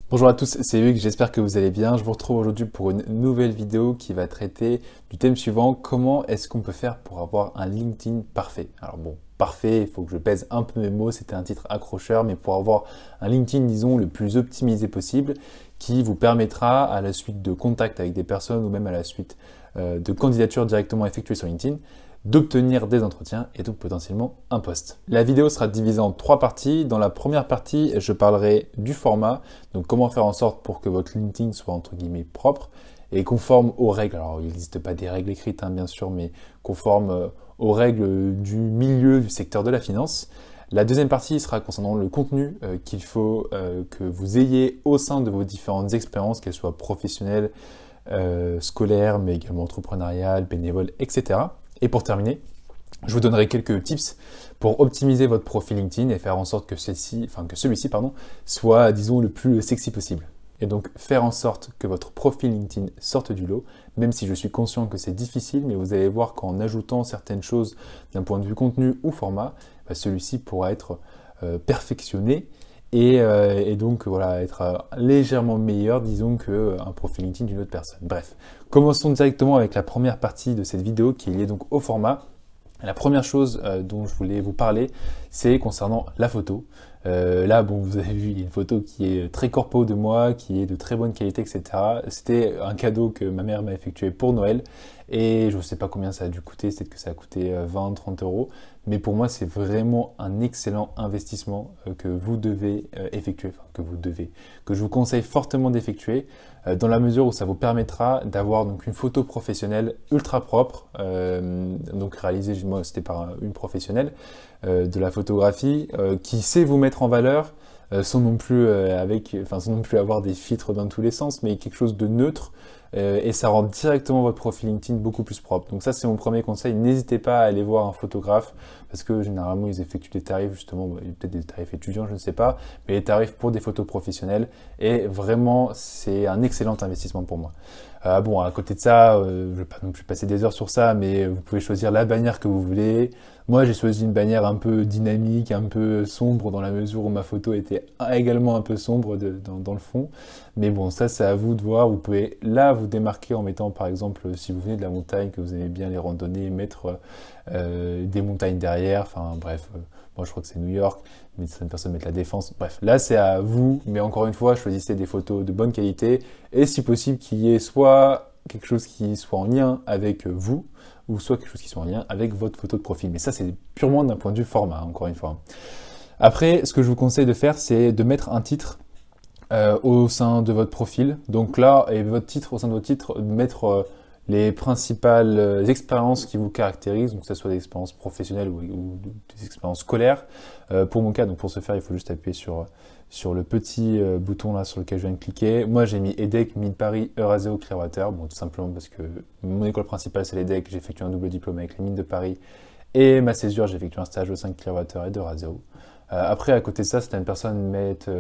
Bonjour à tous, c'est Hugues, j'espère que vous allez bien. Je vous retrouve aujourd'hui pour une nouvelle vidéo qui va traiter du thème suivant, comment est-ce qu'on peut faire pour avoir un LinkedIn parfait. Alors bon, parfait, il faut que je pèse un peu mes mots, c'était un titre accrocheur, mais pour avoir un LinkedIn, disons, le plus optimisé possible, qui vous permettra à la suite de contacts avec des personnes ou même à la suite de candidatures directement effectuées sur LinkedIn, d'obtenir des entretiens et donc potentiellement un poste. La vidéo sera divisée en 3 parties. Dans la première partie, je parlerai du format, donc comment faire en sorte pour que votre LinkedIn soit entre guillemets propre et conforme aux règles. Alors il n'existe pas des règles écrites bien sûr, mais conforme aux règles du milieu du secteur de la finance. La deuxième partie sera concernant le contenu qu'il faut que vous ayez au sein de vos différentes expériences, qu'elles soient professionnelles, scolaires, mais également entrepreneuriales, bénévoles, etc. Et pour terminer, je vous donnerai quelques tips pour optimiser votre profil LinkedIn et faire en sorte que celui-ci soit, disons, le plus sexy possible. Et donc, faire en sorte que votre profil LinkedIn sorte du lot, même si je suis conscient que c'est difficile, mais vous allez voir qu'en ajoutant certaines choses d'un point de vue contenu ou format, celui-ci pourra être perfectionné et donc voilà, être légèrement meilleur, disons, qu'un profil LinkedIn d'une autre personne. Bref, commençons directement avec la première partie de cette vidéo qui est liée donc au format. La première chose dont je voulais vous parler, c'est concernant la photo. Là, bon, vous avez vu, il y a une photo qui est très corpo de moi, qui est de très bonne qualité, etc. C'était un cadeau que ma mère m'a effectué pour Noël. Et je ne sais pas combien ça a dû coûter, peut-être que ça a coûté 20-30 euros. Mais pour moi, c'est vraiment un excellent investissement que vous devez effectuer, que je vous conseille fortement d'effectuer, dans la mesure où ça vous permettra d'avoir donc une photo professionnelle ultra propre, donc réalisée, moi c'était par une professionnelle de la photographie, qui sait vous mettre en valeur, sans non plus avoir des filtres dans tous les sens, mais quelque chose de neutre. Et ça rend directement votre profil LinkedIn beaucoup plus propre. Donc ça, c'est mon premier conseil. N'hésitez pas à aller voir un photographe parce que généralement, ils effectuent des tarifs justement, peut-être des tarifs étudiants, je ne sais pas, mais des tarifs pour des photos professionnelles. Et vraiment, c'est un excellent investissement pour moi. Bon, à côté de ça, je ne vais pas non plus passer des heures sur ça, mais vous pouvez choisir la bannière que vous voulez. Moi, j'ai choisi une bannière un peu dynamique, un peu sombre, dans la mesure où ma photo était également un peu sombre dans le fond. Mais bon, ça, c'est à vous de voir. Vous pouvez là vous démarquer en mettant, par exemple, si vous venez de la montagne, que vous aimez bien les randonnées, mettre des montagnes derrière. Enfin, bref, moi, je crois que c'est New York, mais certaines personnes mettent la Défense. Bref, là, c'est à vous. Mais encore une fois, choisissez des photos de bonne qualité et si possible, qu'il y ait soit quelque chose qui soit en lien avec vous, ou soit quelque chose qui soit en lien avec votre photo de profil. Mais ça, c'est purement d'un point de vue format, encore une fois. Après, ce que je vous conseille de faire, c'est de mettre un titre au sein de votre profil. Donc là, et votre titre, au sein de votre titre, mettre les principales expériences qui vous caractérisent, donc que ce soit des expériences professionnelles ou des expériences scolaires. Pour mon cas, donc pour ce faire, il faut juste appuyer sur le petit bouton là sur lequel je viens de cliquer. Moi, j'ai mis EDEC, Mines Paris, Euraseo, Clearwater. Bon, tout simplement parce que mon école principale, c'est l'EDEC. J'ai effectué un double diplôme avec les Mines de Paris. Et ma césure, j'ai effectué un stage au sein de Clearwater et d'Euraseo. Après, à côté de ça, certaines personnes mettent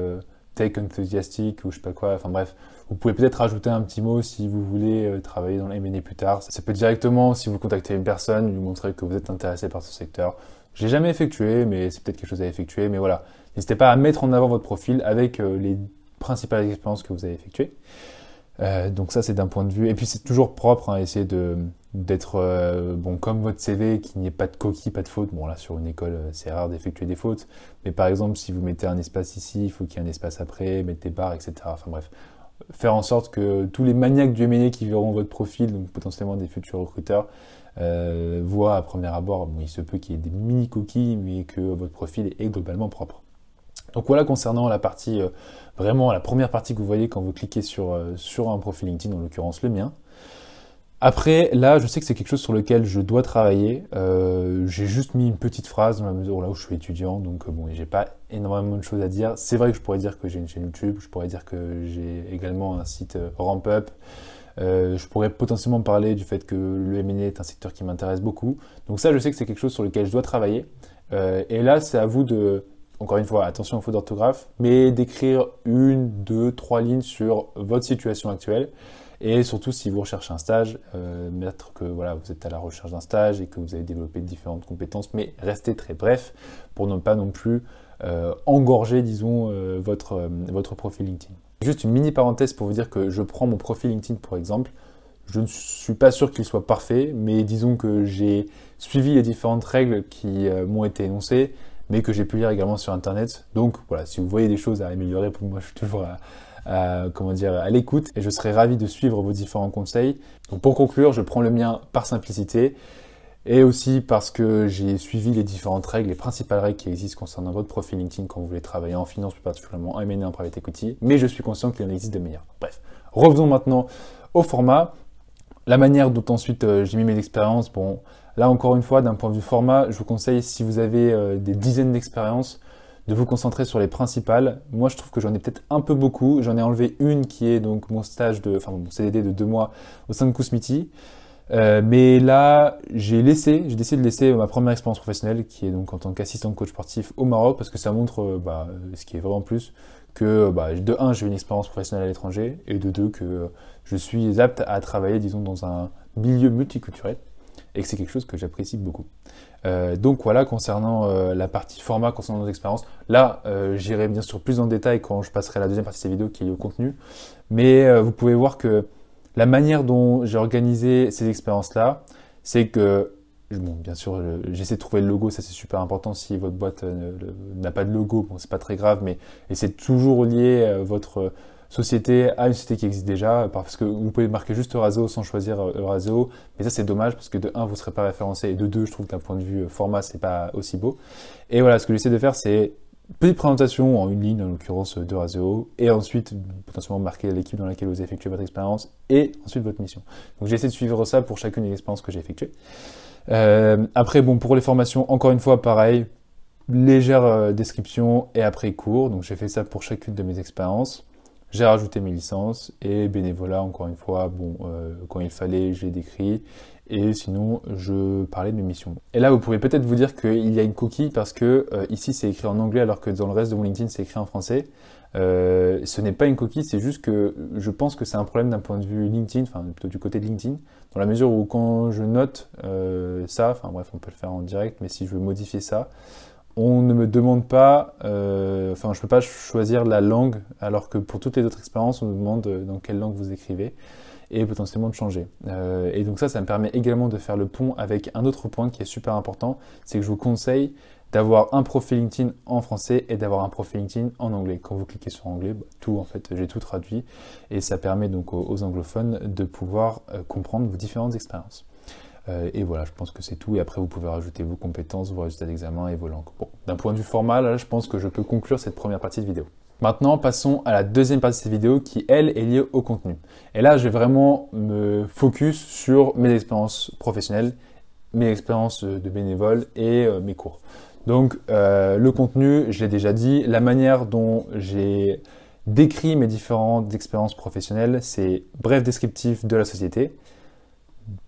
tech enthusiastic ou je sais pas quoi. Enfin bref, vous pouvez peut-être rajouter un petit mot si vous voulez travailler dans le M&A plus tard. Ça peut directement, si vous contactez une personne, lui montrer que vous êtes intéressé par ce secteur. Je l'ai jamais effectué, mais c'est peut-être quelque chose à effectuer. Mais voilà, n'hésitez pas à mettre en avant votre profil avec les principales expériences que vous avez effectuées. Donc ça, c'est d'un point de vue. Et puis c'est toujours propre, essayez d'être bon comme votre CV, qu'il n'y ait pas de coquilles, pas de fautes. Bon là, sur une école, c'est rare d'effectuer des fautes. Mais par exemple, si vous mettez un espace ici, il faut qu'il y ait un espace après, mettre des barres, etc. Enfin bref, faire en sorte que tous les maniaques du M&A qui verront votre profil, donc potentiellement des futurs recruteurs, voient à premier abord, bon, il se peut qu'il y ait des mini coquilles, mais que votre profil est globalement propre. Donc voilà concernant la partie, vraiment la première partie que vous voyez quand vous cliquez sur un profil LinkedIn, en l'occurrence le mien. Après, là, je sais que c'est quelque chose sur lequel je dois travailler. J'ai juste mis une petite phrase dans la mesure là où je suis étudiant, donc bon, j'ai pas énormément de choses à dire. C'est vrai que je pourrais dire que j'ai une chaîne YouTube, je pourrais dire que j'ai également un site RampUp. Je pourrais potentiellement parler du fait que le M&A est un secteur qui m'intéresse beaucoup. Donc ça, je sais que c'est quelque chose sur lequel je dois travailler. Et là, c'est à vous de... Encore une fois, attention aux fautes d'orthographe, mais d'écrire 1, 2, 3 lignes sur votre situation actuelle. Et surtout, si vous recherchez un stage, mettre que voilà, vous êtes à la recherche d'un stage et que vous avez développé différentes compétences, mais restez très bref pour ne pas non plus engorger, disons, votre profil LinkedIn. Juste une mini parenthèse pour vous dire que je prends mon profil LinkedIn pour exemple. Je ne suis pas sûr qu'il soit parfait, mais disons que j'ai suivi les différentes règles qui m'ont été énoncées, mais que j'ai pu lire également sur Internet. Donc voilà, si vous voyez des choses à améliorer, pour moi je suis toujours à l'écoute et je serai ravi de suivre vos différents conseils. Donc pour conclure, je prends le mien par simplicité et aussi parce que j'ai suivi les différentes règles, les principales règles qui existent concernant votre profil LinkedIn quand vous voulez travailler en finance, plus particulièrement en M&A, en private equity, mais je suis conscient qu'il en existe de meilleurs. Bref, revenons maintenant au format. La manière dont ensuite j'ai mis mes expériences, bon, là encore une fois, d'un point de vue format, je vous conseille, si vous avez des dizaines d'expériences, de vous concentrer sur les principales. Moi, je trouve que j'en ai peut-être un peu beaucoup. J'en ai enlevé une qui est donc mon mon CDD de 2 mois au sein de Kousmiti. Mais là, j'ai décidé de laisser ma première expérience professionnelle, qui est donc en tant qu'assistant coach sportif au Maroc, parce que ça montre, ce qui est vrai en plus, que de un, j'ai une expérience professionnelle à l'étranger, et de deux, que je suis apte à travailler, disons, dans un milieu multiculturel, et que c'est quelque chose que j'apprécie beaucoup. Donc voilà, concernant la partie format, concernant nos expériences, là, j'irai bien sûr plus en détail quand je passerai à la deuxième partie de cette vidéo, qui est le contenu, mais vous pouvez voir que la manière dont j'ai organisé ces expériences-là, c'est que, bon, bien sûr, j'essaie de trouver le logo, ça c'est super important. Si votre boîte n'a pas de logo, bon, c'est pas très grave, mais essayez de toujours lier votre société à une société qui existe déjà, parce que vous pouvez marquer juste Eurazeo sans choisir Eurazeo, mais ça c'est dommage parce que de un, vous ne serez pas référencé, et de deux, je trouve qu'un point de vue format, c'est pas aussi beau. Et voilà, ce que j'essaie de faire, c'est petite présentation en une ligne, en l'occurrence d'Eurazeo, et ensuite potentiellement marquer l'équipe dans laquelle vous effectuez votre expérience, et ensuite votre mission. Donc j'essaie de suivre ça pour chacune des expériences que j'ai effectuées. Après, bon, pour les formations, encore une fois, pareil, légère description et après cours. Donc j'ai fait ça pour chacune de mes expériences. J'ai rajouté mes licences et bénévolat, encore une fois, bon, quand il fallait, j'ai décrit. Et sinon, je parlais de mes missions. Et là, vous pouvez peut-être vous dire qu'il y a une coquille parce que ici, c'est écrit en anglais alors que dans le reste de mon LinkedIn, c'est écrit en français. Ce n'est pas une coquille, c'est juste que je pense que c'est un problème d'un point de vue LinkedIn, enfin plutôt du côté de LinkedIn, dans la mesure où quand je note ça, enfin bref, on peut le faire en direct, mais si je veux modifier ça, on ne me demande pas, enfin je peux pas choisir la langue, alors que pour toutes les autres expériences, on me demande dans quelle langue vous écrivez, et potentiellement de changer. Et donc ça me permet également de faire le pont avec un autre point qui est super important, c'est que je vous conseille d'avoir un profil LinkedIn en français et d'avoir un profil LinkedIn en anglais. Quand vous cliquez sur anglais, tout en fait, j'ai tout traduit, et ça permet donc aux anglophones de pouvoir comprendre vos différentes expériences. Et voilà, je pense que c'est tout. Et après, vous pouvez rajouter vos compétences, vos résultats d'examen et vos langues. Bon, d'un point de vue formal, là, je pense que je peux conclure cette première partie de vidéo. Maintenant, passons à la deuxième partie de cette vidéo qui, elle, est liée au contenu. Et là, je vais vraiment me focus sur mes expériences professionnelles, mes expériences de bénévole et mes cours. Donc, le contenu, je l'ai déjà dit, la manière dont j'ai décrit mes différentes expériences professionnelles, c'est bref descriptif de la société,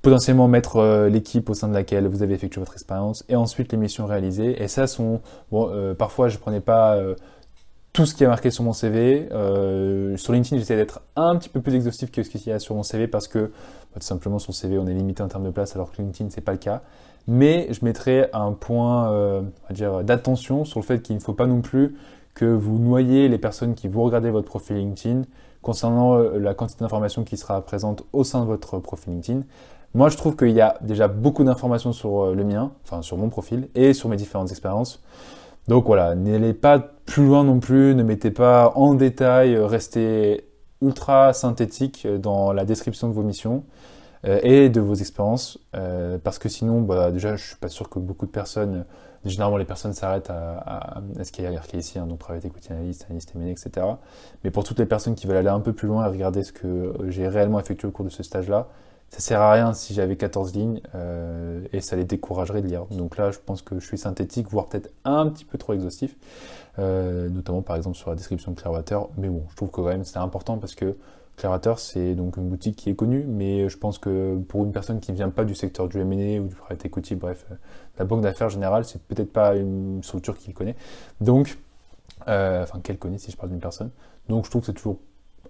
potentiellement mettre l'équipe au sein de laquelle vous avez effectué votre expérience et ensuite les missions réalisées. Et ça sont, bon, parfois je prenais pas tout ce qui est marqué sur mon CV. Sur LinkedIn, j'essaie d'être un petit peu plus exhaustif que ce qu'il y a sur mon CV parce que tout simplement sur le CV on est limité en termes de place alors que LinkedIn c'est pas le cas. Mais je mettrai un point on va dire d'attention sur le fait qu'il ne faut pas non plus que vous noyez les personnes qui vous regardez votre profil LinkedIn concernant la quantité d'informations qui sera présente au sein de votre profil LinkedIn. Moi, je trouve qu'il y a déjà beaucoup d'informations sur le mien, enfin sur mon profil et sur mes différentes expériences. Donc voilà, n'allez pas plus loin non plus, ne mettez pas en détail, restez ultra synthétique dans la description de vos missions et de vos expériences, parce que sinon, déjà, je suis pas sûr que beaucoup de personnes, généralement les personnes s'arrêtent à ce qui est marqué ici, hein, donc private equity analyst, analyst M&A, etc. Mais pour toutes les personnes qui veulent aller un peu plus loin et regarder ce que j'ai réellement effectué au cours de ce stage-là, ça sert à rien si j'avais 14 lignes et ça les découragerait de lire. Donc là, je pense que je suis synthétique, voire peut-être un petit peu trop exhaustif, notamment par exemple sur la description de Clearwater. Mais bon, je trouve que quand même c'est important parce que Clearwater, c'est donc une boutique qui est connue, mais je pense que pour une personne qui ne vient pas du secteur du M&A ou du private equity, bref, la banque d'affaires générale, c'est peut-être pas une structure qu'il connaît. Donc, enfin qu'elle connaît si je parle d'une personne. Donc je trouve que c'est toujours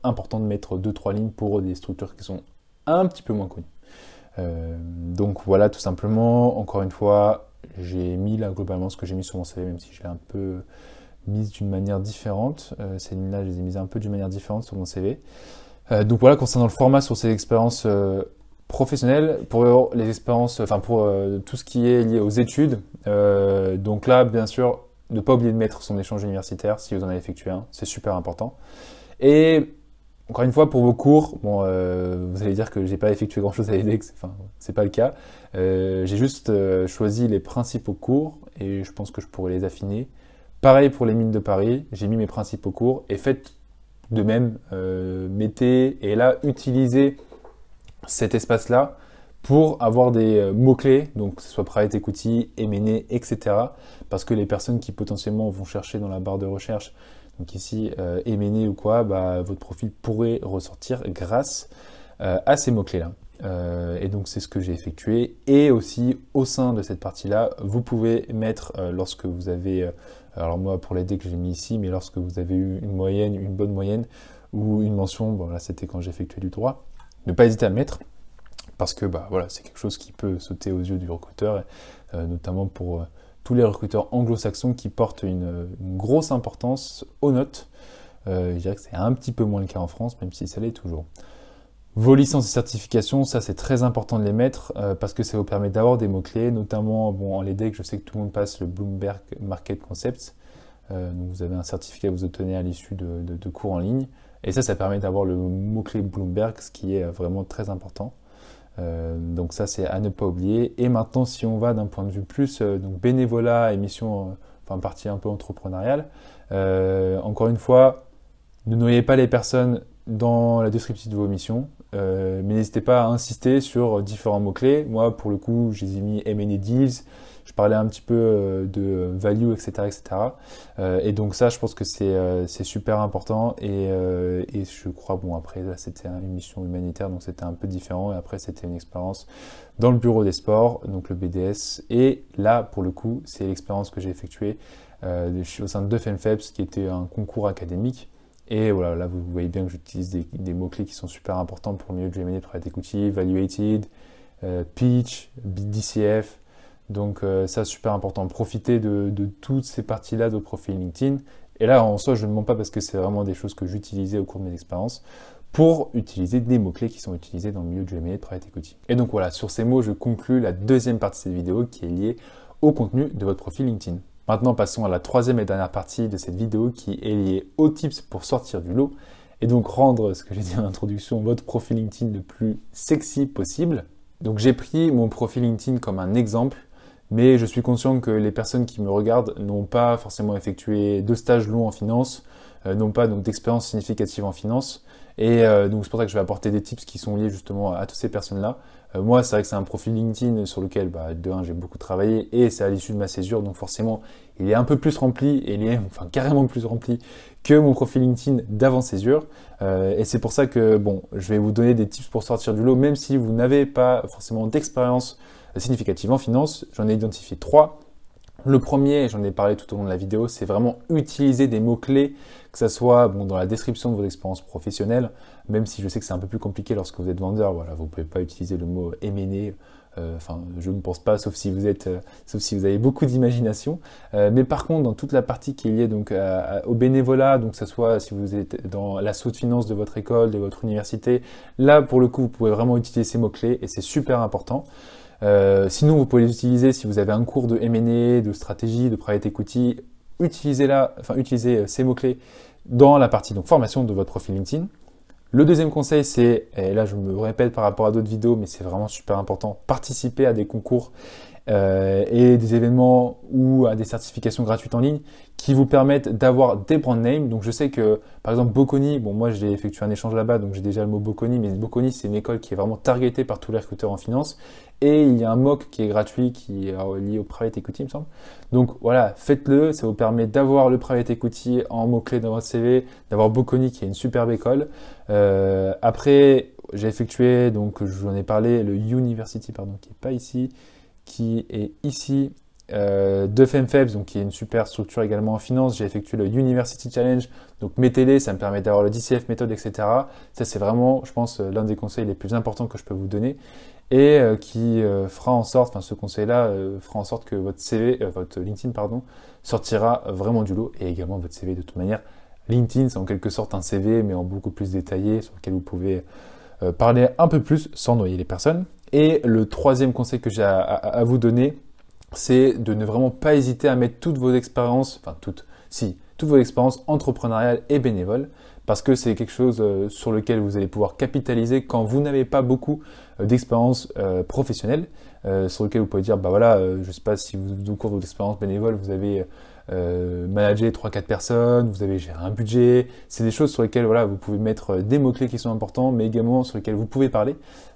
important de mettre 2-3 lignes pour des structures qui sont un petit peu moins connues. Donc voilà, tout simplement, encore une fois, j'ai mis là globalement ce que j'ai mis sur mon CV, même si je l'ai un peu mises d'une manière différente. Ces lignes-là, je les ai mises un peu d'une manière différente sur mon CV. Donc voilà, concernant le format sur ces expériences professionnelles, pour les expériences, enfin pour tout ce qui est lié aux études. Donc là, bien sûr, ne pas oublier de mettre son échange universitaire si vous en avez effectué un, c'est super important. Et encore une fois, pour vos cours, bon, vous allez dire que j'ai pas effectué grand-chose à l'EDEX, enfin, c'est pas le cas. J'ai juste choisi les principaux cours et je pense que je pourrais les affiner. Pareil pour les mines de Paris, j'ai mis mes principaux cours et faites de même, mettez et là, utilisez cet espace-là pour avoir des mots-clés, donc que ce soit private equity, M&A, etc. Parce que les personnes qui potentiellement vont chercher dans la barre de recherche, donc ici M&A ou quoi, bah, votre profil pourrait ressortir grâce à ces mots-clés-là. Et donc c'est ce que j'ai effectué. Et aussi au sein de cette partie-là, vous pouvez mettre lorsque vous avez, alors moi pour les dés que j'ai mis ici, mais lorsque vous avez eu une moyenne, une bonne moyenne ou une mention, bon là c'était quand j'ai effectué du droit, ne pas hésiter à le mettre. Parce que bah, voilà, c'est quelque chose qui peut sauter aux yeux du recruteur, notamment pour tous les recruteurs anglo-saxons qui portent une grosse importance aux notes. Je dirais que c'est un petit peu moins le cas en France, même si ça l'est toujours. Vos licences et certifications, ça c'est très important de les mettre parce que ça vous permet d'avoir des mots-clés, notamment bon, en LEDEC, je sais que tout le monde passe le Bloomberg Market Concepts. Donc vous avez un certificat que vous obtenez à l'issue de cours en ligne. Et ça permet d'avoir le mot-clé Bloomberg, ce qui est vraiment très important. Donc ça c'est à ne pas oublier. Et maintenant si on va d'un point de vue plus donc bénévolat, émission, enfin partie un peu entrepreneuriale, encore une fois, ne noyez pas les personnes dans la description de vos missions, mais n'hésitez pas à insister sur différents mots-clés. Moi pour le coup je les ai mis M&A Deals, je parlais un petit peu de value, etc. etc. Et donc ça, je pense que c'est super important. Et je crois, bon après, là c'était une mission humanitaire, donc c'était un peu différent. Et après, c'était une expérience dans le bureau des sports, donc le BDS. Et là, pour le coup, c'est l'expérience que j'ai effectuée au sein de FEMFEPS, qui était un concours académique. Et voilà, là vous voyez bien que j'utilise des mots-clés qui sont super importants pour le milieu du M&A, private equity, evaluated, pitch, DCF. Donc ça, super important. Profitez de toutes ces parties-là de votre profil LinkedIn. Et là, en soi, je ne mens pas parce que c'est vraiment des choses que j'utilisais au cours de mes expériences pour utiliser des mots-clés qui sont utilisés dans le milieu du M&A de private equity. Et donc voilà, sur ces mots, je conclus la deuxième partie de cette vidéo qui est liée au contenu de votre profil LinkedIn. Maintenant, passons à la troisième et dernière partie de cette vidéo qui est liée aux tips pour sortir du lot et donc rendre, ce que j'ai dit en introduction, votre profil LinkedIn le plus sexy possible. Donc j'ai pris mon profil LinkedIn comme un exemple, mais je suis conscient que les personnes qui me regardent n'ont pas forcément effectué de stages longs en finance, n'ont pas donc d'expérience significative en finance, et donc c'est pour ça que je vais apporter des tips qui sont liés justement à toutes ces personnes-là. Moi, c'est vrai que c'est un profil LinkedIn sur lequel, de un, j'ai beaucoup travaillé et c'est à l'issue de ma césure, donc forcément, il est un peu plus rempli, et il est enfin carrément plus rempli que mon profil LinkedIn d'avant césure. Et c'est pour ça que, bon, je vais vous donner des tips pour sortir du lot, même si vous n'avez pas forcément d'expérience significative en finance. J'en ai identifié 3. Le premier, j'en ai parlé tout au long de la vidéo, c'est vraiment utiliser des mots-clés, que ça soit dans la description de vos expériences professionnelles, même si je sais que c'est un peu plus compliqué lorsque vous êtes vendeur, voilà, vous ne pouvez pas utiliser le mot M&A, enfin, je ne pense pas, sauf si vous avez beaucoup d'imagination. Mais par contre, dans toute la partie qui est liée donc au bénévolat, donc que ce soit si vous êtes dans l'assaut de finance de votre école, de votre université, là pour le coup, vous pouvez vraiment utiliser ces mots-clés et c'est super important. Sinon, vous pouvez les utiliser si vous avez un cours de M&A, de stratégie, de private equity. Utilisez ces mots-clés dans la partie donc formation de votre profil LinkedIn. Le deuxième conseil, c'est, et là je me répète par rapport à d'autres vidéos, mais c'est vraiment super important, participer à des concours et des événements ou à des certifications gratuites en ligne qui vous permettent d'avoir des brand names. Donc je sais que par exemple Bocconi, bon moi j'ai effectué un échange là-bas, donc j'ai déjà le mot Bocconi, mais Bocconi c'est une école qui est vraiment targetée par tous les recruteurs en finance. Et il y a un MOOC qui est gratuit, qui est lié au private equity, il me semble. Donc voilà, faites-le, ça vous permet d'avoir le private equity en mots-clés dans votre CV, d'avoir Bocconi qui est une superbe école. Après, j'ai effectué, donc j'en ai parlé, le University, pardon, qui est pas ici, qui est ici, de FEMFEPS, donc qui est une super structure également en finance. J'ai effectué le University Challenge, donc mettez-les, ça me permet d'avoir le DCF méthode, etc. Ça c'est vraiment, je pense, l'un des conseils les plus importants que je peux vous donner. et qui fera en sorte, enfin ce conseil-là fera en sorte que votre CV, votre LinkedIn pardon, sortira vraiment du lot, et également votre CV de toute manière. LinkedIn, c'est en quelque sorte un CV, mais en beaucoup plus détaillé, sur lequel vous pouvez parler un peu plus sans noyer les personnes. Et le troisième conseil que j'ai à vous donner, c'est de ne vraiment pas hésiter à mettre toutes vos expériences, enfin toutes vos expériences entrepreneuriales et bénévoles, parce que c'est quelque chose sur lequel vous allez pouvoir capitaliser quand vous n'avez pas beaucoup d'expérience professionnelle, sur lequel vous pouvez dire, bah voilà, je sais pas si au cours de votre expérience bénévole, vous avez managé 3-4 personnes, vous avez géré un budget, c'est des choses sur lesquelles voilà, vous pouvez mettre des mots-clés qui sont importants, mais également sur lesquels vous pouvez parler,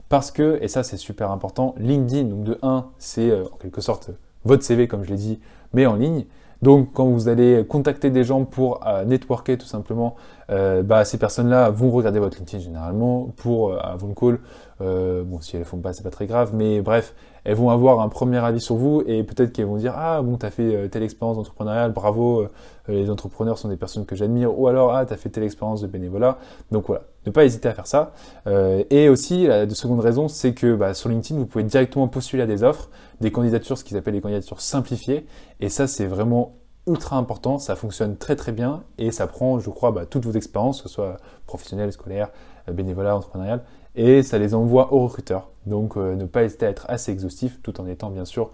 parce que, et ça c'est super important, LinkedIn, donc de 1, c'est en quelque sorte votre CV, comme je l'ai dit, mais en ligne. Donc, quand vous allez contacter des gens pour networker tout simplement, ces personnes-là vont regarder votre LinkedIn généralement pour avant le call. Bon, si elles ne font pas, c'est pas très grave, mais bref, elles vont avoir un premier avis sur vous et peut-être qu'elles vont dire ah bon, t'as fait telle expérience entrepreneuriale, bravo, les entrepreneurs sont des personnes que j'admire, ou alors ah t'as fait telle expérience de bénévolat. Donc voilà, ne pas hésiter à faire ça. Et aussi, la seconde raison, c'est que sur LinkedIn, vous pouvez directement postuler à des offres, des candidatures, ce qu'ils appellent les candidatures simplifiées. Et ça, c'est vraiment ultra important, ça fonctionne très très bien et ça prend, je crois, toutes vos expériences, que ce soit professionnelles, scolaires, bénévolat, entrepreneurial, et ça les envoie aux recruteurs. Donc ne pas hésiter à être assez exhaustif tout en étant bien sûr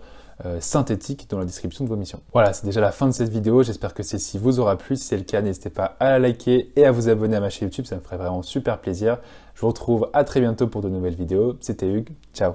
synthétique dans la description de vos missions. Voilà, c'est déjà la fin de cette vidéo, j'espère que celle-ci vous aura plu. Si c'est le cas, n'hésitez pas à la liker et à vous abonner à ma chaîne YouTube, ça me ferait vraiment super plaisir. Je vous retrouve à très bientôt pour de nouvelles vidéos. C'était Hugues, ciao.